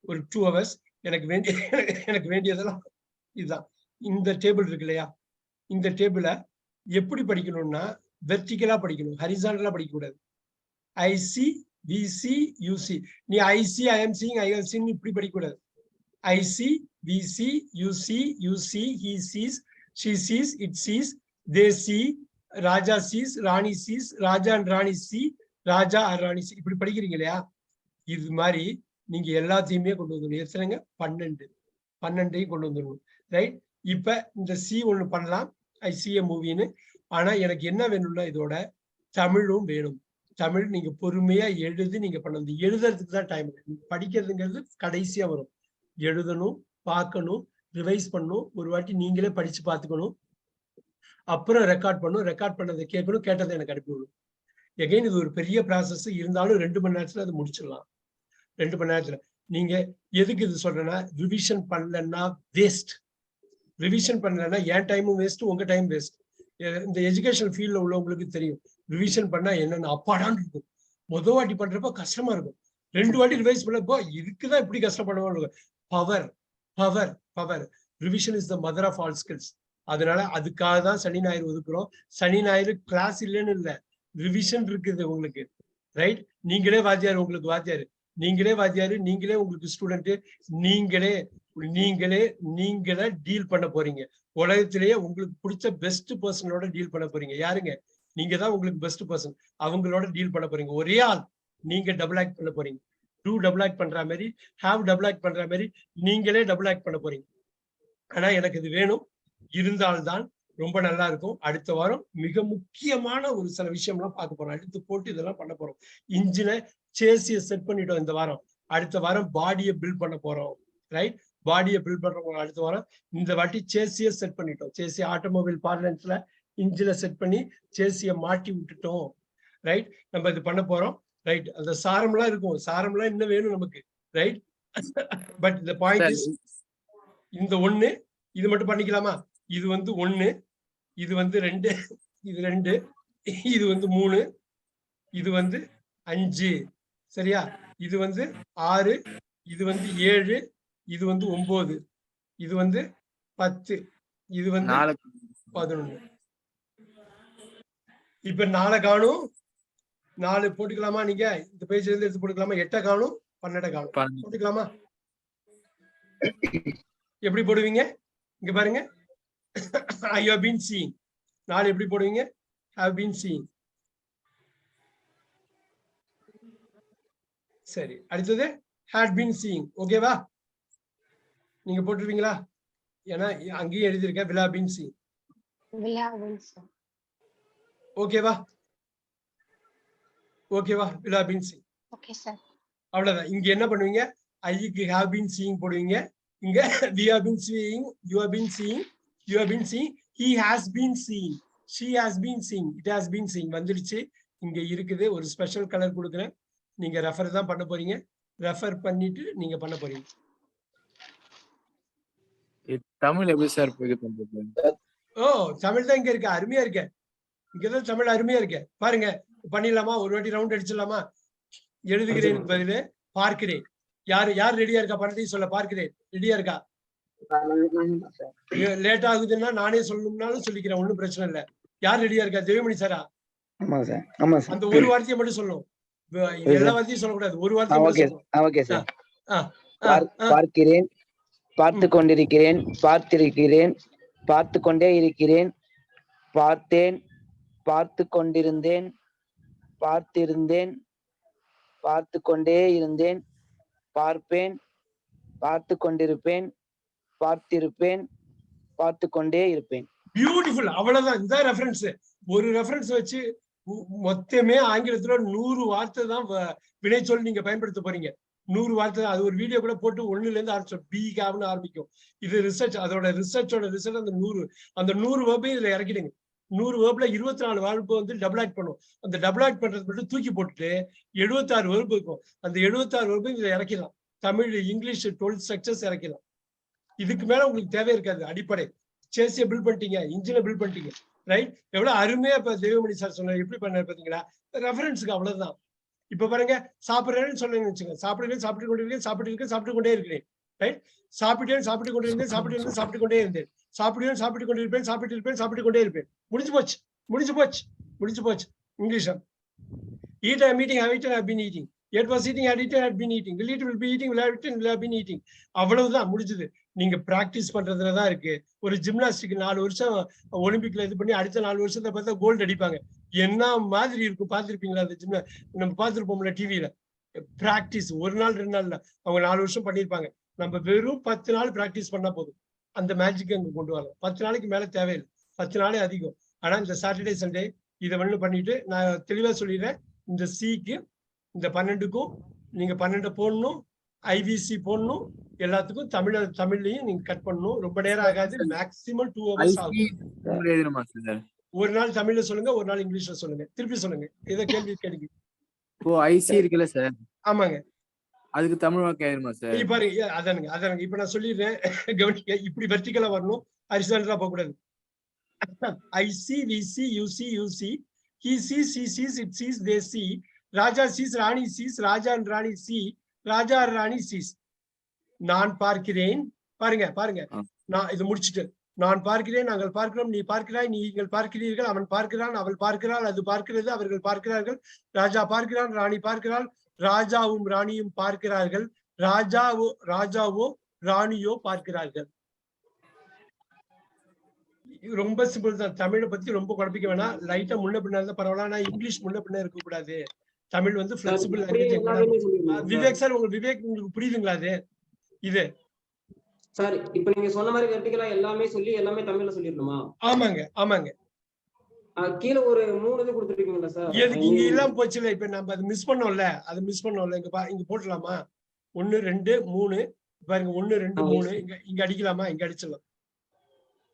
ஒரு 2 hours. எனக்கு வேண்டியதெல்லாம் இதுதான். இந்த டேபிள் இருக்கு இல்லையா, இந்த டேபிளை எப்படி படிக்கணும்னா வெர்டிகலா படிக்கணும், ஹரிசாண்டலா படிக்க கூடாது. I see we see you see. நீ I see I am seeing I am seeing இப்படி படிக்க கூடாது. I see we see you see you see he sees she sees it sees they see Raja sees Rani sees Raja and Rani see Raja or Rani see இப்படி படிக்கிறீங்க இல்லையா, இது மாதிரி நீங்க எல்லாத்தையுமே கொண்டு வந்துடணும். எத்தனைங்க? 12 கொண்டு வந்துடணும். ரைட். இப்ப இந்த சி ஒண்ணு பண்ணலாம், ஐ சி எ மூவின்னு. ஆனா எனக்கு என்ன வேணும்னா இதோட தமிழும் வேணும். தமிழ் நீங்க பொறுமையா எழுதி நீங்க பண்ணணும். எழுதுறதுக்கு தான் டைம், படிக்கிறதுங்கிறது கடைசியா வரும். எழுதணும், பார்க்கணும், ரிவைஸ் பண்ணணும், ஒரு வாட்டி நீங்களே படிச்சு பார்த்துக்கணும், அப்புறம் ரெக்கார்ட் பண்ணணும், ரெக்கார்ட் பண்ணதை கேட்கணும், கேட்டதை எனக்கு அனுப்பிவிடணும். எகைன் இது ஒரு பெரிய ப்ராசஸ். இருந்தாலும் 2 மணி நேரத்துல அது முடிச்சிடலாம். 2 மணி நேரத்துல. நீங்க எதுக்கு இது சொல்றேன்னா, ரிவிஷன் பண்ணலன்னா வேஸ்ட். ரிவிஷன் பண்ணலன்னா என் டைமும் வேஸ்ட், உங்க டைம் வேஸ்ட். இந்த எஜுகேஷன் ஃபீல்ட்ல உள்ளவங்களுக்கு தெரியும், ரிவிஷன் பண்ணா என்னென்ன அப்பாடான்னு இருக்கும். முதல் வாட்டி பண்றப்ப கஷ்டமா இருக்கும், 2 வாட்டி ரிவைஸ் பண்ணப்போ இதுக்குதான் இப்படி கஷ்டப்படுவாங்க. Power power power. Revision is the mother of all skills. அதனால அதுக்காக தான் சனி ஞாயிறு ஒதுக்குறோம். சனி ஞாயிறு கிளாஸ் இல்லைன்னு இல்லை, ரிவிஷன் இருக்குது உங்களுக்கு. ரைட். நீங்களே வாத்தியாரு, உங்களுக்கு வாத்தியாரு, நீங்களே வாத்தியாரு, நீங்களே உங்களுக்கு ஸ்டூடெண்ட், நீங்களே நீங்களே நீங்களே டீல் பண்ண போறீங்க. உலகத்திலேயே உங்களுக்கு பிடிச்ச பெஸ்ட் பர்சனோட டீல் பண்ண போறீங்க. யாருங்க? நீங்க தான் உங்களுக்கு பெஸ்ட் பர்சன். அவங்களோட டீல் பண்ண போறீங்க. ஒரே ஆள். நீங்க டபுள் ஆக்ட் பண்ண போறீங்க. டூ டபுள் ஆக்ட் பண்ற மாதிரி, ஹாவ் டபுள் ஆக்ட் பண்ற மாதிரி நீங்களே டபுள் ஆக்ட் பண்ண போறீங்க. ஆனா எனக்கு இது வேணும், இருந்தால்தான் ரொம்ப நல்லா இருக்கும். அடுத்த வாரம் மிக முக்கியமான ஒரு சில விஷயம்லாம் பார்க்க போறோம். அடுத்து போட்டு இதெல்லாம் பண்ண போறோம். இன்ஜினை சேசியை செட் பண்ணிட்டோம் இந்த வாரம். அடுத்த வாரம் பாடியை பில்ட் பண்ண போறோம். ரைட். பாடியை பில்ட் பண்றோம் அடுத்த வாரம். இந்த வாட்டி சேசியை செட் பண்ணிட்டோம். சேசி ஆட்டோமொபைல் பார்லன்ஸ்ல இன்ஜினை செட் பண்ணி சேசியை மாட்டி விட்டுட்டோம். ரைட். நம்ம இது பண்ண போறோம். ரைட். அந்த சாரம்லாம் இருக்கும், சாரம்லாம் இன்னும் வேணும் நமக்கு. ரைட். பட் இந்த பாயிண்ட் இஸ், இந்த 1 இது மட்டும் பண்ணிக்கலாமா? இது 1, இது 2, இது 2, இது 3, இது 5. சரியா? இது 6, இது 7, இது 9, இது 10, இது 11. இப்ப 4 காணும். 4 போட்டுக்கலாமா? நீங்க இந்த பேஜ்ல இருந்து எடுத்து போட்டுக்கலாமா? 8 காணும், 12 காணும் போட்டுக்கலாமா? எப்படி போடுவீங்க? இங்க பாருங்க. I have been seeing. 4 எப்படி போடுவீங்க? have been seeing. சரி. அடுத்தது had been seeing. ஓகேவா? நீங்க போட்டுருவீங்களா? ஏன்னா அங்கேயும் எழுதியிருக்கேன் will have been seeing. ஓகேவா? ஓகேவா? will have been seeing. Okay sir. அவ்வளவுதான். இங்க என்ன பண்ணுவீங்க? ஐக்கு have been seeing போடுவீங்க. இங்க we have been seeing, you have been seeing, you have been seeing, he has been seeing, she has been seeing, it has been seeing வந்துடுச்சு. இங்க இருக்குது. ஒரு ஸ்பெஷல் கலர் கொடுக்குறேன். நீங்க ரெஃபர் தான் பண்ண போறீங்க. ரெஃபர் பண்ணிட்டு நீங்க பண்ண போறீங்க. தமிழ் எப்படி சார் பண்றது? ஓ, தமிழ் தான் இங்க இருக்கு. அருமையா இருக்கு. இங்கதான் தமிழ் அருமையா இருக்கு. பாருங்க. பண்ணிடலாமா? ஒரு வாட்டி ரவுண்ட் அடிச்சிடலாமா? எழுதுகிறேன் பதிலு பார்க்கிறேன். யாரு யார் ரெடியா இருக்கா? பண்ணி சொல்ல. பார்க்கிறேன் ரெடியா இருக்கா? லேட் ஆகுதுன்னா நானே சொல்லணும்னாலும் சொல்லிக்கிறேன், ஒன்னும் பிரச்சனை இல்ல. யார் ரெடியா இருக்கா? தேவமணி சாரா? அந்த ஒரு வார்த்தையை மட்டும் சொல்லணும், எல்லா வார்த்தையும் சொல்லக்கூடாது. ஒரு வார்த்தை பார்க்கிறேன், பார்த்து கொண்டிருக்கிறேன், பார்த்திருக்கிறேன், பார்த்து கொண்டே இருக்கிறேன், பார்த்தேன், பார்த்து கொண்டிருந்தேன், பார்த்திருந்தேன், பார்த்து கொண்டே இருந்தேன், பார்ப்பேன், பார்த்து கொண்டிருப்பேன், பார்த்திருப்பேன், பார்த்து கொண்டே இருப்பேன். பியூட்டிஃபுல். அவ்வளவுதான். இந்த ரெஃபரன்ஸ், ஒரு ரெஃபரன்ஸ் வச்சு மொத்தமே ஆங்கிலத்துல 100 வார்த்தை தான் வினைச்சொல் நீங்க பயன்படுத்த போறீங்க. 100 வார்த்தை. அது ஒரு வீடியோ கூட போட்டு 1ல இருந்து ஆரம்பிச்சோம். பிகாப்னு ஆரம்பிக்கும். இது ரிசர்ச். அதோட ரிசர்ச்சோட ரிசல்ட் அந்த 100 வேர்பையும் இதுல இறக்கிடுங்க. 100 வேர்ப்ல 24 வேர்பு டபுள் ஆக்ட் பண்ணும். அந்த டபுள் ஆக்ட் பண்றது மட்டும் தூக்கி போட்டுட்டு 76 வேர்பு இருக்கும். அந்த 76 வேர்பையும் இதுல இறக்கலாம். தமிழ், இங்கிலீஷ் 12 ஸ்ட்ரக்சர்ஸ் இறக்கலாம். இதுக்கு மேல உங்களுக்கு தேவை இருக்காது. அடிப்படை சேசியை பில்ட் பண்ணிட்டீங்க, இன்ஜினை பில்ட் பண்ணிட்டீங்க. ரைட். எவ்வளவு அருமையா இப்ப தேவமணி சார் சொன்னார். எப்படி பண்ணாரு பாத்தீங்களா? ரெஃபரன்ஸுக்கு அவ்வளவுதான். இப்ப பாருங்க, சாப்பிடுறேன்னு சொல்லுங்க வச்சுங்க. சாப்பிட்டு கொண்டே இருக்கேன், சாப்பிட்டு கொண்டே இருக்கிறேன். ரைட்? சாப்பிட்டு கொண்டே இருந்தேன், சாப்பிட்டு கொண்டே இருந்தேன். சாப்பிட்டு கொண்டே இருப்பேன், சாப்பிட்டு கொண்டே இருப்பேன். முடிஞ்சு போச்சு. English. Eat, I am eating, have eaten, have been eating. Yet was eating, had eaten, had been eating. Will eat, will be eating, will have eaten, will have been eating. அவ்வளவுதான் முடிஞ்சது. நீங்க பிராக்டிஸ் பண்றதுல தான் இருக்கு. ஒரு gymnastic 4 வருஷம் ஒலிம்பிக்ல இது பண்ணி அடுத்த 4 வருஷத்தை பார்த்தா கோல்டு அடிப்பாங்க. என்ன மாதிரி இருக்கும் பார்த்திருப்பீங்களா? அந்த ஜிம்ல நம்ம பார்த்திருப்போம்ல டிவியில. பிராக்டிஸ் 1 நாள் 2 நாள்ல அவங்க 4 வருஷம் பண்ணியிருப்பாங்க. நம்ம வெறும் 10 நாள் பிராக்டிஸ் பண்ணா போதும். அந்த மேஜிக் அங்க கொண்டு வரலாம். 10 நாளைக்கு மேல தேவையில்லை. 10 நாளே அதிகம். ஆனா இந்த சாட்டர்டே சண்டே இதை வந்து பண்ணிட்டு நான் தெளிவா சொல்லிடுறேன். இந்த சிக்கு இந்த 12க்கும் நீங்க 12 போடணும், ஐவிசி போடணும், எல்லாத்துக்கும் தமிழ்லையும் நீங்க கட் பண்ணணும். ரொம்ப நேரம் ஆகாது, மேக்ஸிமம் 2 hours ஆகும். ஒரு நாள் தமிழ்ல சொல்லுங்க, ஒரு நாள் இங்கிலீஷ்ல சொல்லுங்க. திருப்பி சொல்லுங்க, ஏதோ கேள்வி கேளுங்க. இப்போ ஐசி இருக்குல்ல சார், ஆமாங்க, அதுக்கு தமிழ் வாக்கியம் எழுதணுமா சார்? பாருங்க, அதானுங்க இப்ப நான் சொல்லிடுறேன், கவனிக்க. இப்படி வெர்டிகலா வரணும், ஹரிசாண்டலா போக கூடாது. I see, we see, you see, you see, he sees, she sees, it sees, they see. Raja sees, Rani sees, Raja and Rani see, Raja and Rani sees. நான் பார்க்கிறேன், பாருங்க நான் இது முடிச்சிட்டு, நான் பார்க்கிறேன், நாங்கள் பார்க்கிறோம், நீ பார்க்கிறாய், நீங்கள் பார்க்கிறீர்கள், அவன் பார்க்கிறான், அவள் பார்க்கிறாள், அது பார்க்கிறது, அவர்கள் பார்க்கிறார்கள், ராஜா பார்க்கிறான், ராணி பார்க்கிறாள், ராஜாவும் ராணியும் பார்க்கிறார்கள், ராஜாவோ ராணியோ பார்க்கிறார்கள். ரொம்ப சிம்பிள் தான். தமிழை பத்தி ரொம்ப குழப்பிக்க வேணாம். லைட்டா முன்ன பின்னா இருந்தா பரவாயில்ல. ஆனா இங்கிலீஷ் முன்ன பின்ன இருக்க கூடாது. தமிழ் வந்து பிளெக்சிபிள் லாங்குவேஜ். விவேக் சார், உங்களுக்கு புரியுதுங்களா? இது சார் இப்போ நீங்க சொன்ன மாதிரி வெர்டிகலா எல்லாமே சொல்லி எல்லாமே தமிழ்ல சொல்லிரணுமா? ஆமாங்க. கீழ ஒரு 3 இது கொடுத்துட்டீங்களா சார்? எதுக்கு இங்க எல்லாம் போச்சுல? இப்ப நம்ம அது மிஸ் பண்ணோம்ல. இங்க போடலாமா? 1 2 3 பாருங்க. 1 2 3 இங்க அடிக்கலாமா? இங்க அடிச்சிடலாம்.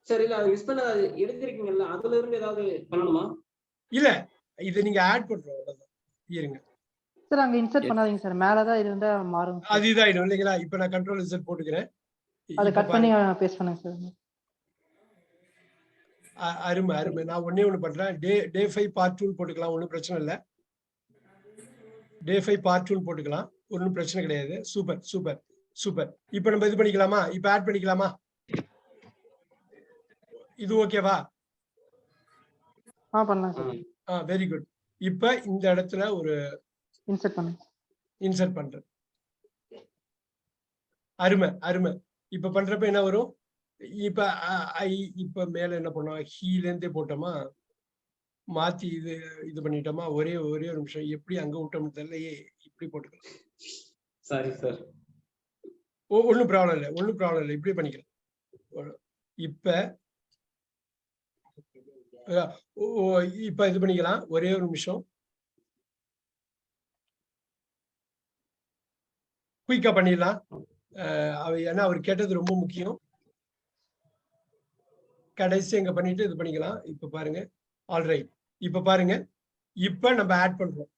சரி, இல்ல அது மிஸ் பண்ண எடுத்துருக்கீங்கல்ல, அதுல இருந்து ஏதாவது பண்ணணுமா? இல்ல, இது நீங்க ஆட் பண்றோம், அவ்வளவுதான். இருங்க சார், அங்க இன்சர்ட் பண்ணாதீங்க சார், மேல தான் இருந்தா மாறும். அது இதாயிடும் இல்லைங்களா? இப்ப நான் கண்ட்ரோல் இன்சர்ட் போட்டுக்கிறேன். அதை கட் பண்ணி பேஸ்ட் பண்ணுங்க சார். அருமை. நான் ஒண்ணு பண்றேன். டே 5 பார்ட் 2 போட்டுக்கலாம், ஒன்றும் பிரச்சனை இல்லை. டே 5 பார்ட் 2 போட்டுக்கலாம், ஒன்றும் பிரச்சனை கிடையாது. சூப்பர். இப்ப நம்ம இது பண்ணிக்கலாமா? இப்ப ஆட் பண்ணிக்கலாமா? இது ஓகேவா? பண்ணலாம் சார். Very good. இப்ப இந்த இடத்துல ஒரு இன்சர்ட் பண்றேன். அருமை. இப்ப பண்றப்ப என்ன வரும்? இப்ப மேல என்ன பண்ணோம்? ஹீல இருந்தே போட்டோமா, மாத்தி இது பண்ணிட்டோமா? ஒரே ஒரு நிமிஷம். எப்படி அங்க விட்டோம்னு தெரியல. இப்படி போட்டுக்கலாம். சரி சார், ஒன்னும் ப்ராப்ளம் இல்லை. இப்படி பண்ணிக்கலாம். இப்ப இது பண்ணிக்கலாம். ஒரே ஒரு நிமிஷம், குயிக்கா பண்ணிடலாம். ஏன்னா அவர் கேட்டது ரொம்ப முக்கியம். கடைசி எங்க பண்ணிட்டு இது பண்ணிக்கலாம். இப்ப பாருங்க. ஆல்ரைட். இப்ப பாருங்க, இப்ப நம்ம ஆட் பண்றோம்.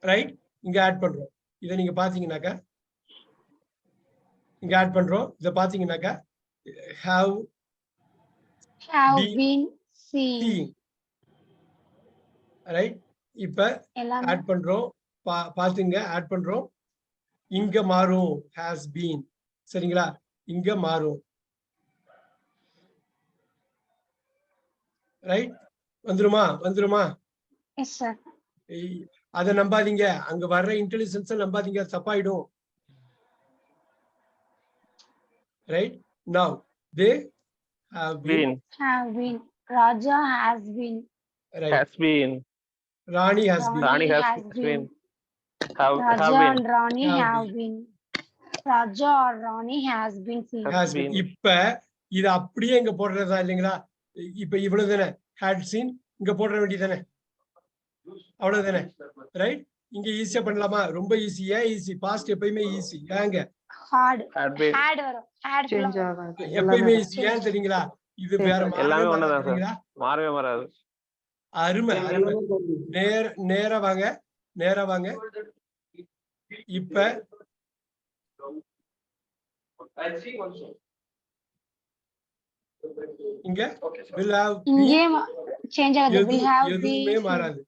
ரைட், இங்க ஆட் பண்றோம். இதை நீங்க பாத்தீங்கன்னாக்கா, இங்க ஆட் பண்றோம். இதை பாத்தீங்கன்னாக்கா, have been seeing. ரைட், இப்ப ஆட் பண்றோம். பாத்துங்க, ஆட் பண்றோம். இங்க மாறும், has been. சரிங்களா? இங்க மாறும். ரைட், வந்துருமா? Yes sir. அத நம்பாதீங்க. அங்க வர்ற இன்டெலிஜென்ஸ் நம்பாதீங்க, தப்பாயிடும். Right, now they have been. Raja has been. Right. Has been. Rani has been. Rani has been. Raja and Rani have been. Raja or Rani has been seen. Has been. இப்ப இது அப்படியே இங்க போடுறதா இல்லைங்களா? இப்ப இவ்வளவு தானே had seen, இங்க போட வேண்டியதானே, அவ்வளவுதானே? ரைட், இங்க ஈஸியா பண்ணலாமா? ரொம்ப ஈஸி. ஏன் ஈஸி? பாஸ்ட் எப்பயுமே ஈஸி. ஏங்க Hard been. வரும். Hard சேஞ்ச் ஆகாது. எப்பயுமே ஈஸி. ஏன் தெரியுங்களா? இது வேற எல்லாமே ஒண்ணுதான் சார், மாறவே மாறாது. அருமை. நேரா வாங்க. இப்ப இங்க will have been. இங்கே சேஞ்ச் ஆகுது. will have எதுவுமே been. மாறாது.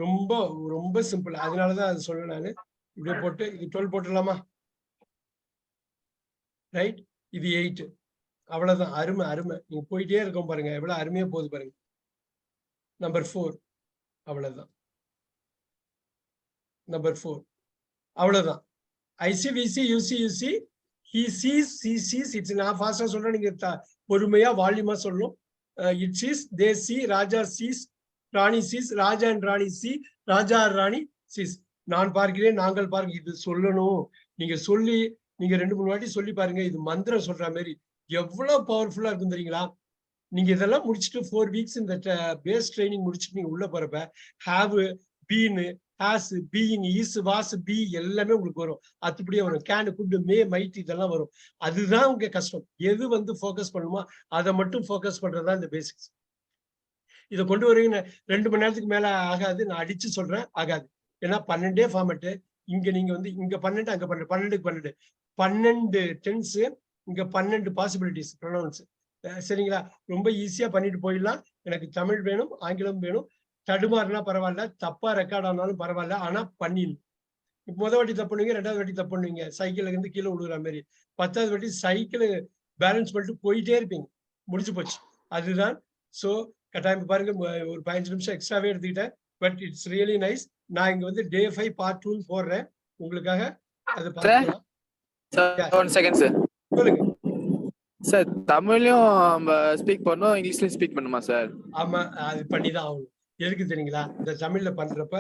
ரொம்ப ரொம்ப சிம்பிள். அதனாலதான் அது சொல்ல நானு இப்படியே போட்டு இது 12 போட்டுடலாமா? ரைட், இது 8. அவ்வளவுதான். அருமை அருமை. நீங்க போயிட்டே இருக்கோம் பாருங்க, எவ்வளவு அருமையா போகுது பாருங்க. நம்பர் 4 அவ்வளவுதான். நம்பர் 4 அவ்வளவுதான். I see we see you see you see he sees she sees. It's நான் ஃபாஸ்டா சொல்றேன், நீங்க பொறுமையா வால்யூமா சொல்லணும். It sees, they see, Raja sees, Rani sees, Raja and Rani see, Raja Rani sees. நான் பார்க்கிறேன், நாங்கள் பார்க்க. இது சொல்லணும். நீங்க சொல்லி நீங்க 2-3 வாட்டி சொல்லி பாருங்க. இது மந்திரம் சொல்ற மாதிரி எவ்வளவு பவர்ஃபுல்லா இருக்கும் தெரியுங்களா? நீங்க இதெல்லாம் முடிச்சுட்டு 4 வீக்ஸ் இந்த பேஸ் ட்ரைனிங் முடிச்சுட்டு நீங்க உள்ள போறப்ப have, been, has, being, is, was, be எல்லாமே உங்களுக்கு வரும். அதுபடியே வரும். கேன், குட், மே, மைட் இதெல்லாம் வரும். அதுதான் உங்க கஷ்டம். எது வந்து ஃபோக்கஸ் பண்ணுமோ அதை மட்டும் ஃபோக்கஸ் பண்றதுதான் இந்த பேசிக்ஸ். இதை கொண்டு வருவீங்க 2 மணி நேரத்துக்கு மேல ஆகாது. நான் அடிச்சு சொல்றேன், ஆகாது. ஏன்னா 12 ஃபார்மேட்டு. இங்க நீங்க வந்து இங்க 12, அங்க 12, 12 12 டென்ஸ், இங்க 12 பாசிபிலிட்டிஸ் ப்ரொனவுன்ஸ். சரிங்களா? ரொம்ப ஈஸியா பண்ணிட்டு போயிடலாம். எனக்கு தமிழ் வேணும், ஆங்கிலம் வேணும். தடுமாறுனா பரவாயில்ல, தப்பா ரெக்கார்ட் ஆனாலும் பரவாயில்ல, ஆனா பண்ணிடணும். முதல் வாட்டி தப்பு பண்ணுவீங்க, 2வது வாட்டி தப்பு பண்ணுவீங்க, சைக்கிள்ல இருந்து கீழே விழுகிற மாதிரி. 10வது வாட்டி சைக்கிள் பேலன்ஸ் பண்ணிட்டு போயிட்டே இருப்பீங்க. முடிச்சு போச்சு. அதுதான். ஸோ கட்டாயம் பாருங்க, ஒரு 15 நிமிஷம் எக்ஸ்ட்ராவே எடுத்துக்கிட்டேன். But it's really nice. நான் இங்க வந்து டே 5 பார்ட் 2 போடுறேன் உங்களுக்காக. அது பார்க்கலாம். One second sir. சொல்லுங்க சார். தமிழ்லயும் ஸ்பீக் பண்ணணும், இங்கிலீஷ்லயும் ஸ்பீக் பண்ணுமா சார்? ஆமா, அது பண்ணிதான் ஆகணும். எதுக்கு தெரியுங்களா? இந்த தமிழ்ல பண்றப்ப